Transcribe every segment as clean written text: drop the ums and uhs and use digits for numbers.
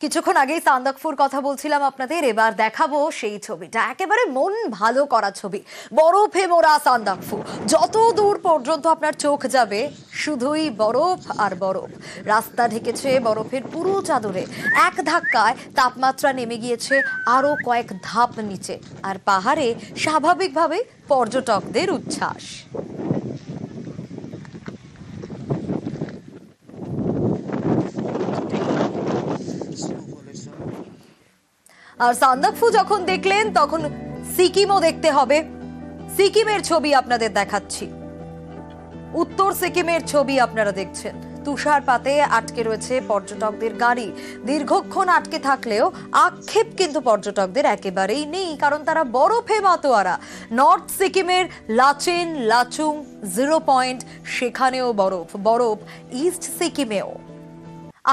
কিছুক্ষণ আগেই সান্দাকফুর কথা বলছিলাম আপনাদের, এবার দেখাবো সেই ছবিটা, একেবারে মন ভালো করা ছবি। বরফে মোড়া সান্দাকফু, যত দূর পর্যন্ত আপনার চোখ যাবে শুধুই বরফ আর বরফ। রাস্তা ঢেকেছে বরফের পুরো চাদরে, এক ধাক্কায় তাপমাত্রা নেমে গিয়েছে আরো কয়েক ধাপ নিচে, আর পাহাড়ে স্বাভাবিকভাবে পর্যটকদের উচ্ছ্বাস। আর সান্দাকফু যখন দেখলেন তখন সিকিমও দেখতে হবে। সিকিমের ছবি আপনাদের দেখাচ্ছি, উত্তর সিকিমের ছবি আপনারা দেখছেন। তুষারপাতে আটকে রয়েছে পর্যটকদের গাড়ি। দীর্ঘক্ষণ আটকে থাকলেও আক্ষেপ কিন্তু পর্যটকদের একেবারেই নেই, কারণ তারা বরফে মাতোয়ারা। নর্থ সিকিমের লাচেন, লাচুং, 0 পয়েন্ট, সেখানেও বরফ। বরফ ইস্ট সিকিমেও।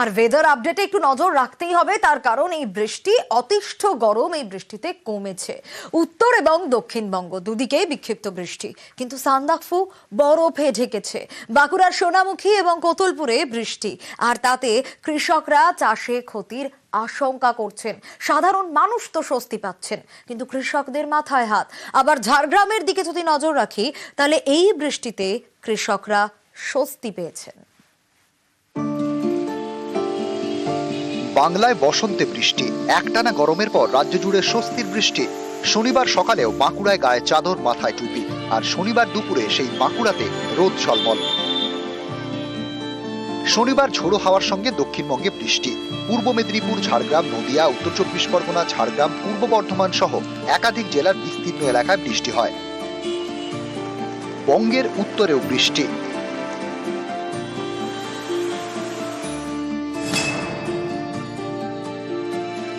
আর ওয়েদার আপডেটে একটু নজর রাখতেই হবে, তার কারণ এই বৃষ্টি, অতিষ্ঠ গরম এই বৃষ্টিতে কমেছে। উত্তর এবং দক্ষিণবঙ্গ দুদিকে বিক্ষিপ্ত বৃষ্টি, কিন্তু সান্দাকফু বরফে ঢেকেছে। বাঁকুড়ার সোনামুখী এবং কোতুলপুরে বৃষ্টি, আর তাতে কৃষকরা চাষে ক্ষতির আশঙ্কা করছেন। সাধারণ মানুষ তো স্বস্তি পাচ্ছেন, কিন্তু কৃষকদের মাথায় হাত। আবার ঝাড়গ্রামের দিকে যদি নজর রাখি, তাহলে এই বৃষ্টিতে কৃষকরা স্বস্তি পেয়েছেন। বাংলায় বসন্তে বৃষ্টি, একটানা গরমের পর রাজ্য জুড়ে স্বস্তির বৃষ্টি। শনিবার সকালেও বাঁকুড়ায় গায়ে চাদর, মাথায় টুপি, আর শনিবার দুপুরে সেই বাঁকুড়াতে রোদ ঝলমল। শনিবার ঝোড়ো হাওয়ার সঙ্গে দক্ষিণবঙ্গে বৃষ্টি। পূর্ব মেদিনীপুর, ঝাড়গ্রাম, নদিয়া, উত্তর চব্বিশ পরগনা, ঝাড়গ্রাম, পূর্ব বর্ধমান সহ একাধিক জেলার বিস্তীর্ণ এলাকায় বৃষ্টি হয়। বঙ্গের উত্তরেও বৃষ্টি।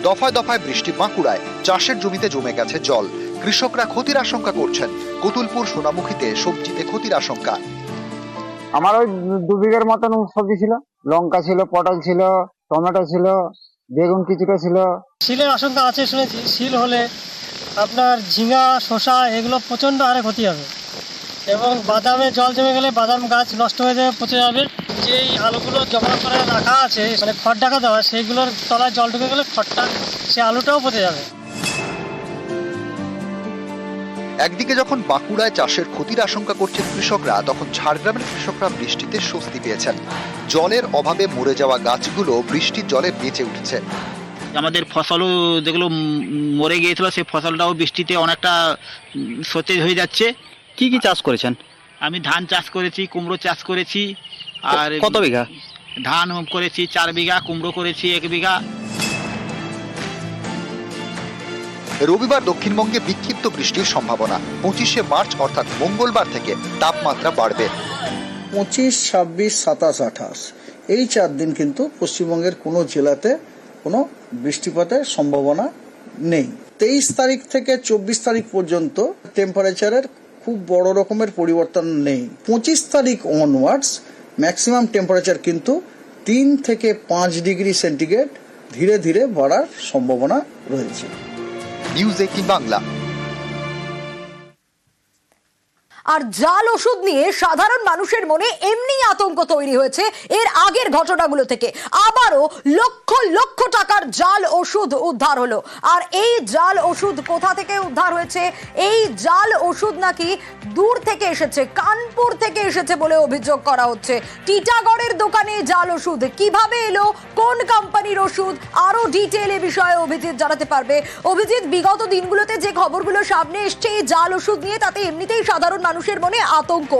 দফায় দফায় বৃষ্টি বাঁকুড়ায়, চাষের জমিতে জমে গেছে জল। কৃষকরা ক্ষতির আশঙ্কা করছেন। কোতুলপুর, সোনামুখীতে সবজিতে ক্ষতির আশঙ্কা। আমার ওই 2 বিঘের মতন সবজি ছিল, লঙ্কা ছিল, পটল ছিল, টমেটো ছিল, বেগুন কিছুটা ছিল। শিলের আশঙ্কা আছে শুনেছি, শিল হলে আপনার ঝিঙা, শসা এগুলো প্রচণ্ড হারে ক্ষতি হবে, এবং বাদামে জল জমে গেলে বাদাম গাছ নষ্ট হয়ে যাবে, পচে যাবে। যেই আলুগুলো জমা করে রাখা আছে, মানে খড় ঢাকা দেওয়া, সেইগুলোর তলায় জল ঢুকে গেলে খড়টা, সে আলুটাও পচে যাবে। একদিকে যখন বাঁকুড়ায় চাষের ক্ষতির আশঙ্কা করছেন কৃষকরা, তখন ঝাড়গ্রামের কৃষকরা বৃষ্টিতে স্বস্তি পেয়েছেন। জলের অভাবে মরে যাওয়া গাছগুলো বৃষ্টির জলে বেঁচে উঠছে। আমাদের ফসলও যেগুলো মরে গিয়েছিল, সেই ফসলটাও বৃষ্টিতে অনেকটা সতেজ হয়ে যাচ্ছে। কি কি চাষ করেছেন? আমি ধান চাষ করেছি, কুমড়ো চাষ করেছি। আর কত বিঘা? ধান করেছি 4 বিঘা, কুমড়ো করেছি 1 বিঘা। রবিবার দক্ষিণবঙ্গে বিক্ষিপ্ত বৃষ্টির সম্ভাবনা। 25শে মার্চ অর্থাৎ মঙ্গলবার থেকে তাপমাত্রা বাড়বে। 25, 26, 27, 28 এই 4 দিন কিন্তু পশ্চিমবঙ্গের কোনো জেলাতে কোনো বৃষ্টিপাতের সম্ভাবনা নেই। 23 তারিখ থেকে 24 তারিখ পর্যন্ত টেম্পারেচারের খুব বড় রকমের পরিবর্তন নেই। 25 তারিখ অনওয়ার্ডস ম্যাক্সিমাম টেম্পারেচার কিন্তু 3 থেকে 5 ডিগ্রি সেন্টিগ্রেড ধীরে ধীরে বাড়ার সম্ভাবনা রয়েছে। নিউজ 18 বাংলা। আর জাল ওষুধ নিয়ে সাধারণ মানুষের মনে এমনি আতঙ্ক তৈরি হয়েছে এর আগের ঘটনাগুলো থেকে। আবারও লক্ষ লক্ষ টাকার জাল ওষুধ উদ্ধার হলো। আর এই জাল ওষুধ কোথা থেকে উদ্ধার হয়েছে? এই জাল ওষুধ নাকি দূর থেকে এসেছে, কানপুর থেকে এসেছে বলে অভিযোগ করা হচ্ছে। টিটাগড়ের দোকানে জাল ওষুধ কিভাবে এলো, কোন কোম্পানির ওষুধ, আরো ডিটেইল এ বিষয়ে অভিজিৎ জানাতে পারবে। অভিজিৎ, বিগত দিনগুলোতে যে খবরগুলো সামনে এসছে এই জাল ওষুধ নিয়ে, তাতে এমনিতেই সাধারণ মানুষের মনে আতঙ্ক।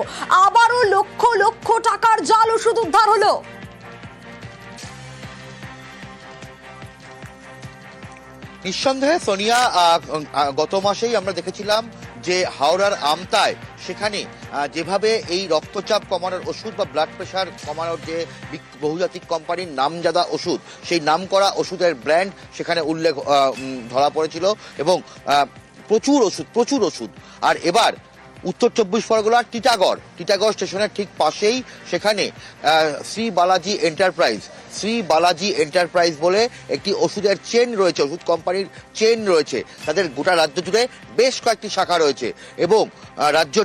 আবারও লক্ষ লক্ষ টাকার জাল ওষুধ উদ্ধার হলো। নিঃসন্দেহে সোনিয়া, গত মাসেই আমরা দেখেছিলাম যে হাওড়ার আমতায় সেখানে যেভাবে এই রক্তচাপ কমানোর ওষুধ বা ব্লাড প্রেশার কমানোর যে বহুজাতিক কোম্পানির নামজাদা ওষুধ, সেই নামকরা ওষুধের ব্র্যান্ড সেখানে উল্লেখ ধরা পড়েছিল, এবং প্রচুর ওষুধ। আর এবার উত্তর 24 পরগনার টিটাগড় স্টেশনের ঠিক পাশেই সেখানে শ্রী বালাজি এন্টারপ্রাইজ বলে একটি ওষুধের চেন রয়েছে, ওষুধ কোম্পানির চেন রয়েছে। তাদের গোটা রাজ্য জুড়ে বেশ কয়েকটি শাখা রয়েছে এবং রাজ্য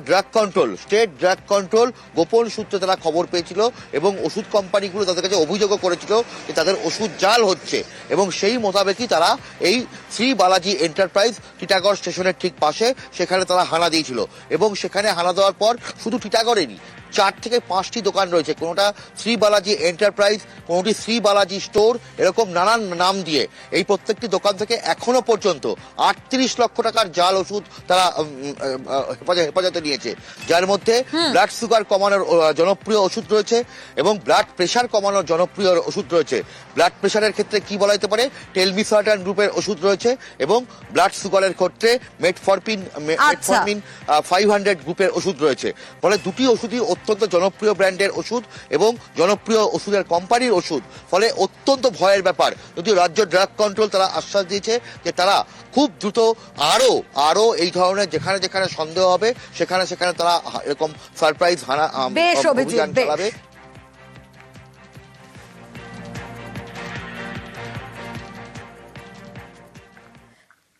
স্টেট ড্রাগ কন্ট্রোল গোপন সূত্রে তারা খবর পেয়েছিল এবং ওষুধ কোম্পানিগুলো তাদের কাছে অভিযোগও করেছিল যে তাদের ওষুধ জাল হচ্ছে, এবং সেই মোতাবেকই তারা এই শ্রী বালাজি এন্টারপ্রাইজ টিটাগড় স্টেশনের ঠিক পাশে সেখানে তারা হানা দিয়েছিল। এবং সেখানে হানা দেওয়ার পর শুধু টিটাগড়েরই 4 থেকে 5টি দোকান রয়েছে, কোনোটা শ্রী বালাজি এন্টারপ্রাইজ, কোনোটি শ্রী বালাজি স্টোর, এরকম নানান নাম দিয়ে এই প্রত্যেকটি দোকান থেকে এখনো পর্যন্ত 38 লক্ষ টাকার জাল ওষুধ তারা হেফাজতে নিয়েছে, যার মধ্যে ব্লাড সুগার কমানোর জনপ্রিয় ওষুধ রয়েছে এবং ব্লাড প্রেশার কমানোর জনপ্রিয় ওষুধ রয়েছে। ব্লাড প্রেশারের ক্ষেত্রে কি বলা যেতে পারে, টেলমিসার্টান গ্রুপের ওষুধ রয়েছে এবং ব্লাড সুগারের ক্ষেত্রে মেটফরমিন 500 গ্রুপের ওষুধ রয়েছে। ফলে দুটি ওষুধই অত্যন্ত জনপ্রিয় ব্র্যান্ডের ওষুধ এবং জনপ্রিয় ওষুধের কোম্পানির ওষুধ, ফলে অত্যন্ত ভয়ের ব্যাপার। যদিও রাজ্য ড্রাগ কন্ট্রোল তারা আশ্বাস দিয়েছে যে তারা খুব দ্রুত আরো এই ধরনের যেখানে সন্দেহ হবে সেখানে তারা এরকম সারপ্রাইজ অভিযান চালাবে।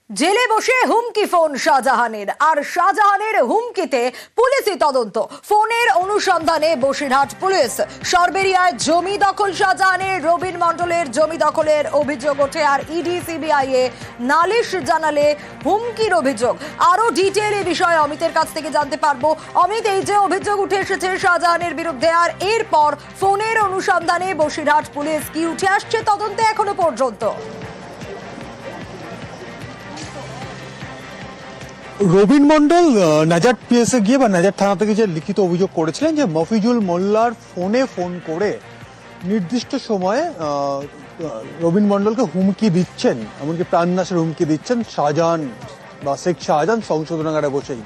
জেলে বসে হুমকি ফোন শাহজাহানের, আর শাহজাহানের হুমকিতে পুলিশি তদন্ত। ফোনের অনুসন্ধানে বসিরহাট পুলিশ। সরবেরিয়ায় জমি দখল শাহজাহানের, রবিন মণ্ডলের জমি দখলের অভিযোগ ওঠে, আর ইডি সিবিআই এ নালিশ জানালে হুমকির অভিযোগ। আরো ডিটেইল এই বিষয়ে অমিতের কাছ থেকে জানতে পারবো। অমিত, এই যে অভিযোগ উঠে এসেছে শাহজাহানের বিরুদ্ধে, আর এরপর ফোনের অনুসন্ধানে বসিরহাট পুলিশ, কি উঠে আসছে তদন্তে এখনো পর্যন্ত? রবিন মণ্ডল নাজার পিএসএ গিয়ে বা নাজার থানা থেকে যে লিখিত অভিযোগ করেছিলেন যে মফিজুল মোল্লার ফোন করে নির্দিষ্ট সময়ে রবিন মণ্ডলকে হুমকি দিচ্ছেন, এমনকি প্রাণনাশের হুমকি দিচ্ছেন শাহজাহান বা শেখ শাহজাহান সংশোধনাগারে বসেই।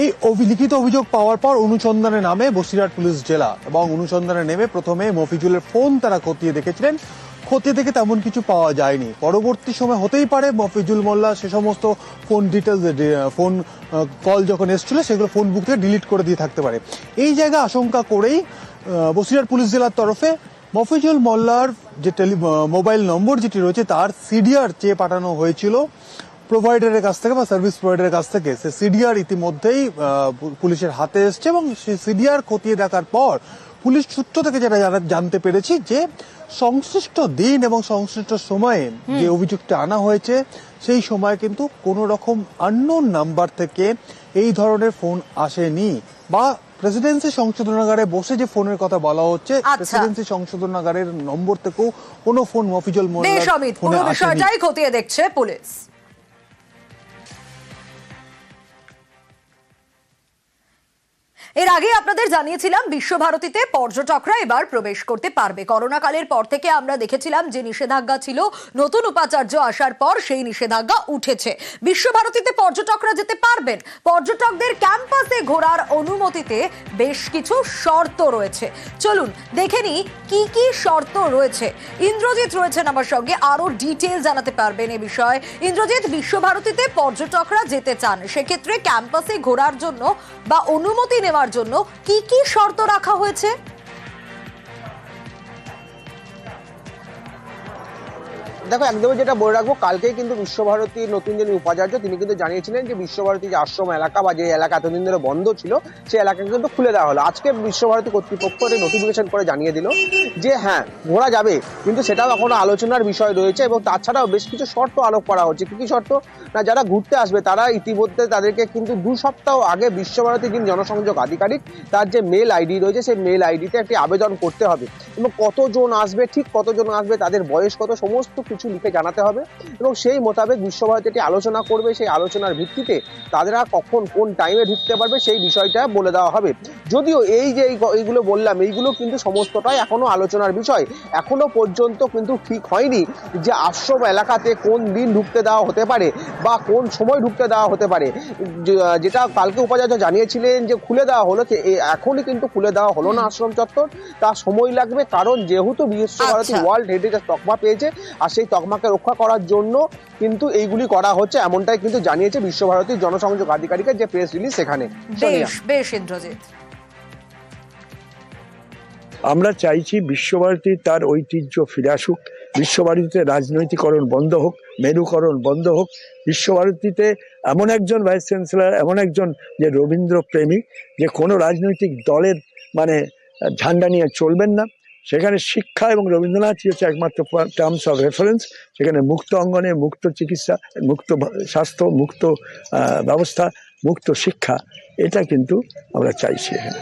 এই লিখিত অভিযোগ পাওয়ার পর অনুসন্ধানে নামে বসিরহাট পুলিশ জেলা, এবং অনুসন্ধানে নেমে প্রথমে মফিজুলের ফোন তারা খতিয়ে দেখেছিলেন। খতিয়ে দেখে তেমন কিছু পাওয়া যায়নি। পরবর্তী সময় হতেই পারে মফিজুল মোল্লা সে সমস্ত ফোন ডিটেলস, ফোন কল যখন এসেছিল সেগুলো ফোন বুক থেকে ডিলিট করে দিয়ে থাকতে পারে। এই জায়গা আশঙ্কা করেই বসিরহাট পুলিশ জেলার তরফে মফিজুল মোল্লার যে মোবাইল নম্বর যেটি রয়েছে তার সিডিআর চেয়ে পাঠানো হয়েছিল প্রোভাইডারের কাছ থেকে বা সার্ভিস প্রোভাইডারের কাছ থেকে। সে সিডিআর ইতিমধ্যেই পুলিশের হাতে এসছে, এবং সেই সিডিআর খতিয়ে দেখার পর পুলিশ সূত্র থেকে যেটা জানতে পেরেছি যে সংশ্লিষ্ট দিন এবং সংশ্লিষ্ট সময়ে যে অভিযোগটা আনা হয়েছে সেই সময় কিন্তু কোনো রকম আননোন নাম্বার থেকে এই ধরনের ফোন আসেনি, বা প্রেসিডেন্সি সংশোধনাগারে বসে যে ফোনের কথা বলা হচ্ছে প্রেসিডেন্সি সংশোধনাগারের নম্বর থেকেও কোনো ফোন মফিজুল মোল্লার ফোনে আসেনি। বিষয়টাই খতিয়ে দেখছে পুলিশ। এর আগে আপনাদের জানিয়েছিলাম বিশ্বভারতীতে পর্যটকরা এবার প্রবেশ করতে পারবে। করোনা কালের পর থেকে আমরা দেখেছিলাম যে নিষেধাজ্ঞা ছিল, নতুন উপাচার্য আসার পর সেই নিষেধাজ্ঞা উঠেছে। বিশ্বভারতীতে পর্যটকরা যেতে পারবেন। পর্যটকদের ক্যাম্পাসে ঘোরার অনুমতিতে বেশ কিছু শর্ত রয়েছে। চলুন দেখে নিই কি কি শর্ত রয়েছে। ইন্দ্রজিৎ রয়েছেন আমার সঙ্গে, আরো ডিটেইল জানাতে পারবেন এ বিষয়ে। ইন্দ্রজিৎ, বিশ্বভারতীতে পর্যটকরা যেতে চান, সেক্ষেত্রে ক্যাম্পাসে ঘোরার জন্য বা অনুমতি নেওয়ার জন্য কি কি শর্ত রাখা হয়েছে? দেখো, একদমই যেটা বলে রাখবো, কালকেই কিন্তু বিশ্বভারতীর নতুন যিনি উপাচার্য তিনি কিন্তু জানিয়েছিলেন যে বিশ্বভারতী যে আশ্রম এলাকা বা যে এলাকা এতদিন ধরে বন্ধ ছিল সেই এলাকা কিন্তু খুলে দেওয়া হলো। আজকে বিশ্বভারতী কর্তৃপক্ষ নোটিফিকেশন করে জানিয়ে দিল যে হ্যাঁ, ঘোরা যাবে, কিন্তু সেটাও এখনো আলোচনার বিষয় রয়েছে, এবং তাছাড়াও বেশ কিছু শর্ত আরোপ করা হচ্ছে। কি কি শর্ত না, যারা ঘুরতে আসবে তারা ইতিমধ্যে তাদেরকে কিন্তু 2 সপ্তাহ আগে বিশ্বভারতীর যিনি জনসংযোগ আধিকারিক তার যে মেল আইডি রয়েছে সেই মেল আইডিতে একটি আবেদন করতে হবে, এবং কতজন আসবে, ঠিক কতজন আসবে, তাদের বয়স কত, সমস্ত কিছু লিখে জানাতে হবে, এবং সেই মোতাবেক বিশ্বভারতী এটি আলোচনা করবে। সেই আলোচনার ভিত্তিতে তারা কখন কোন টাইমে ঢুকতে পারবে সেই বিষয়টা বলে দেওয়া হবে। যদিও এই যে এইগুলো বললাম, এইগুলো কিন্তু সমস্তটাই এখনো আলোচনার বিষয়। এখনো পর্যন্ত কিন্তু ঠিক হয়নি যে আশ্রম এলাকাতে কোন দিন ঢুকতে দেওয়া হতে পারে বা কোন সময় ঢুকতে দেওয়া হতে পারে। যেটা কালকে উপাচার্য জানিয়েছিলেন যে খুলে দেওয়া হলো, এখনই কিন্তু খুলে দেওয়া হলো না আশ্রম চত্বর, তার সময় লাগবে, কারণ যেহেতু বিশ্বভারতী ওয়ার্ল্ড হেরিটেজ তকমা পেয়েছে, আর সেই তকমাকে রক্ষা করার জন্য কিন্তু এইগুলি করা হচ্ছে, এমনটাই কিন্তু জানিয়েছে বিশ্বভারতীর জনসংযোগ আধিকারিকের যে প্রেস রিলিজ সেখানে। সোনিয়া। বেশ বেশ ইন্দ্রজিৎ। আমরা চাইছি বিশ্বভারতী তার ঐতিহ্য ফিরে আসুক, বিশ্বভারতীতে রাজনৈতিকরণ বন্ধ হোক, মেরুকরণ বন্ধ হোক। বিশ্বভারতীতে এমন একজন ভাইস চ্যান্সেলর, এমন একজন যে রবীন্দ্র প্রেমী, যে কোনো রাজনৈতিক দলের মানে ঝান্ডা নিয়ে চলবেন না। সেখানে শিক্ষা এবং রবীন্দ্রনাথই হচ্ছে একমাত্র টার্মস অফ রেফারেন্স। সেখানে মুক্ত অঙ্গনে মুক্ত চিকিৎসা, মুক্ত স্বাস্থ্য, মুক্ত ব্যবস্থা, মুক্ত শিক্ষা, এটা কিন্তু আমরা চাইছি এখানে।